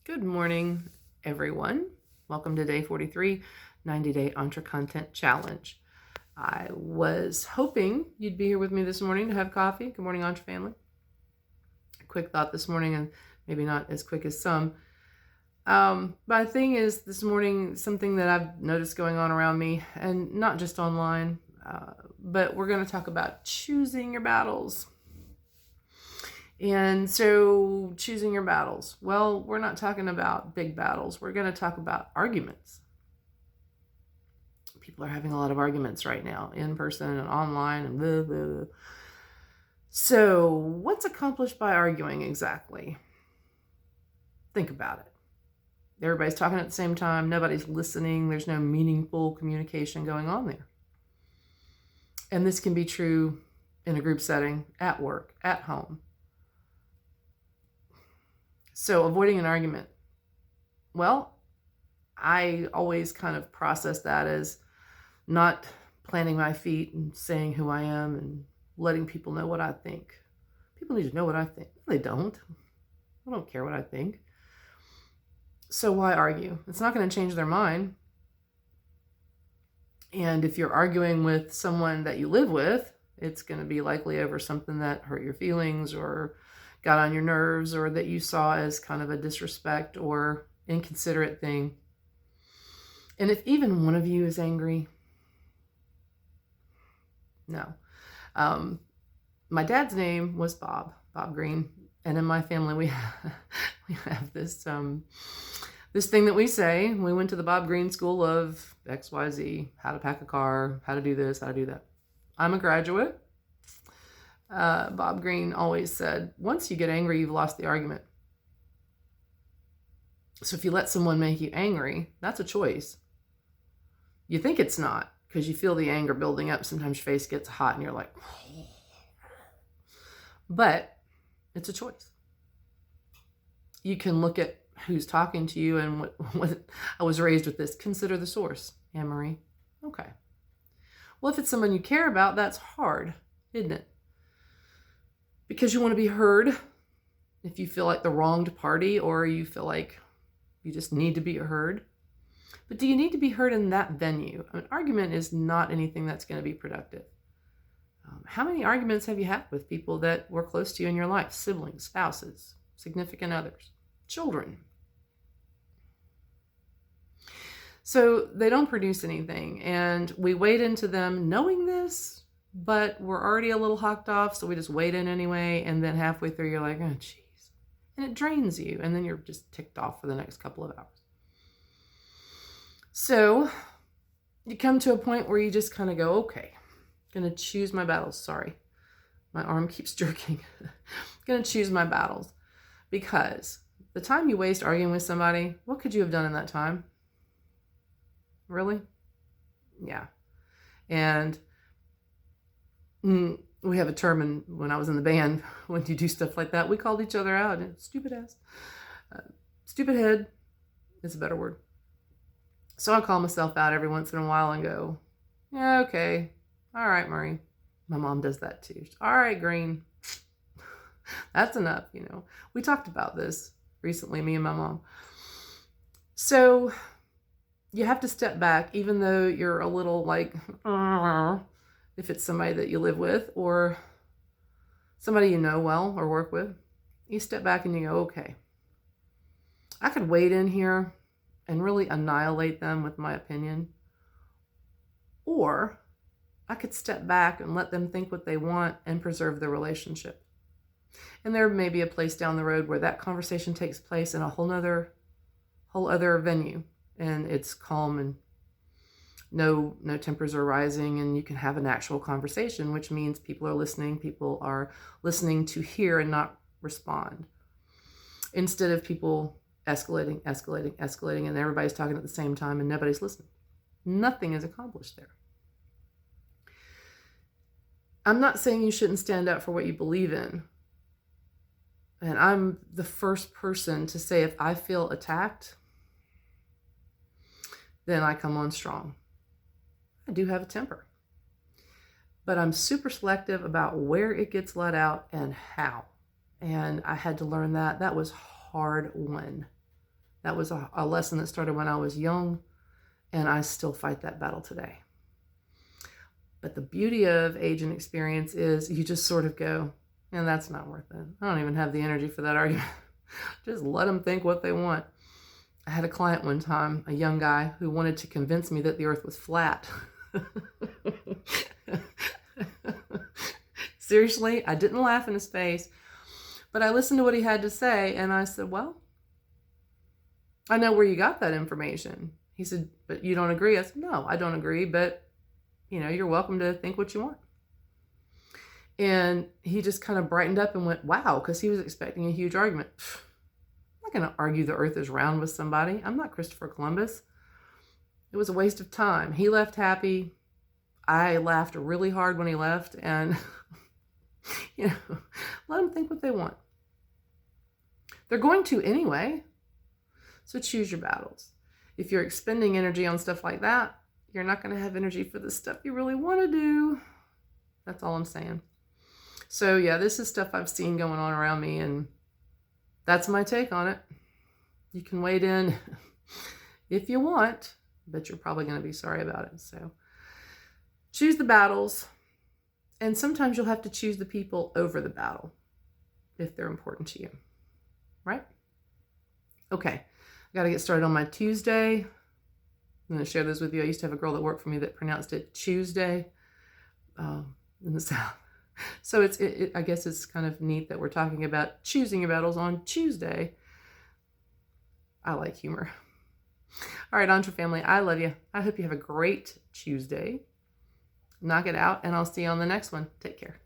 Good morning, everyone. Welcome to day 43, 90-day Entre Content Challenge. I was hoping you'd be here with me this morning to have coffee. Good morning, Entre family. A quick thought this morning, and maybe not as quick as some. But the thing is, this morning, something that I've noticed going on around me, and not just online, but we're going to talk about choosing your battles. And so choosing your battles. Well, we're not talking about big battles. We're going to talk about arguments. People are having a lot of arguments right now, in person and online and blah, blah, blah. So what's accomplished by arguing exactly? Think about it. Everybody's talking at the same time. Nobody's listening. There's no meaningful communication going on there. And this can be true in a group setting, at work, at home. So avoiding an argument. Well, I always kind of process that as not planting my feet and saying who I am and letting people know what I think. People need to know what I think. They don't. I don't care what I think. So why argue? It's not going to change their mind. And if you're arguing with someone that you live with, it's going to be likely over something that hurt your feelings or got on your nerves, or that you saw as kind of a disrespect or inconsiderate thing. And if even one of you is angry, no. My dad's name was Bob Green. And in my family, we have this thing that we say. We went to the Bob Green School of XYZ, how to pack a car, how to do this, how to do that. I'm a graduate. Bob Green always said, once you get angry, you've lost the argument. So if you let someone make you angry, that's a choice. You think it's not, because you feel the anger building up. Sometimes your face gets hot and you're like, but it's a choice. You can look at who's talking to you and what I was raised with this. Consider the source, Anne-Marie. Okay. Well, if it's someone you care about, that's hard, isn't it? Because you want to be heard. If you feel like the wronged party, or you feel like you just need to be heard. But do you need to be heard in that venue? An argument is not anything that's going to be productive. How many arguments have you had with people that were close to you in your life? Siblings, spouses, significant others, children. So they don't produce anything, and we wade into them knowing this, but we're already a little hocked off, so we just wade in anyway, and then halfway through you're like, oh geez. And it drains you, and then you're just ticked off for the next couple of hours. So you come to a point where you just kind of go, okay, I'm going to choose my battles. Sorry, my arm keeps jerking. I'm going to choose my battles, because the time you waste arguing with somebody, what could you have done in that time? Really? Yeah. And we have a term when I was in the band, when you do stuff like that, we called each other out. Stupid ass. Stupid head is a better word. So I call myself out every once in a while and go, yeah, okay. All right, Marie. My mom does that too. All right, Green. That's enough, We talked about this recently, me and my mom. So you have to step back, even though you're a little like, if it's somebody that you live with or somebody you know well or work with, you step back and you go, okay, I could wade in here and really annihilate them with my opinion, or I could step back and let them think what they want and preserve the relationship. And there may be a place down the road where that conversation takes place in a whole other venue, and it's calm and no tempers are rising, and you can have an actual conversation, which means people are listening. People are listening to hear and not respond, instead of people escalating, and everybody's talking at the same time and nobody's listening. Nothing is accomplished there. I'm not saying you shouldn't stand up for what you believe in. And I'm the first person to say, if I feel attacked, then I come on strong. I do have a temper, but I'm super selective about where it gets let out and how. And I had to learn that. That was hard won. That was a lesson that started when I was young, and I still fight that battle today. But the beauty of age and experience is you just sort of go, and that's not worth it. I don't even have the energy for that argument. Just let them think what they want. I had a client one time, a young guy, who wanted to convince me that the earth was flat. Seriously, I didn't laugh in his face, but I listened to what he had to say, and I said, well, I know where you got that information. He said, but you don't agree? I said, no, I don't agree, but you're welcome to think what you want. And he just kind of brightened up and went, wow, because he was expecting a huge argument. I'm not going to argue the earth is round with somebody. I'm not Christopher Columbus. It was a waste of time. He left happy. I laughed really hard when he left, and let them think what they want. They're going to anyway. So choose your battles. If you're expending energy on stuff like that, you're not going to have energy for the stuff you really want to do. That's all I'm saying. So yeah, this is stuff I've seen going on around me, and that's my take on it. You can wade in if you want, but you're probably going to be sorry about it. So choose the battles, and sometimes you'll have to choose the people over the battle if they're important to you, right? Okay, I got to get started on my Tuesday. I'm going to share this with you. I used to have a girl that worked for me that pronounced it Tuesday in the South. So I guess it's kind of neat that we're talking about choosing your battles on Tuesday. I like humor. All right, Entre family, I love you. I hope you have a great Tuesday. Knock it out, and I'll see you on the next one. Take care.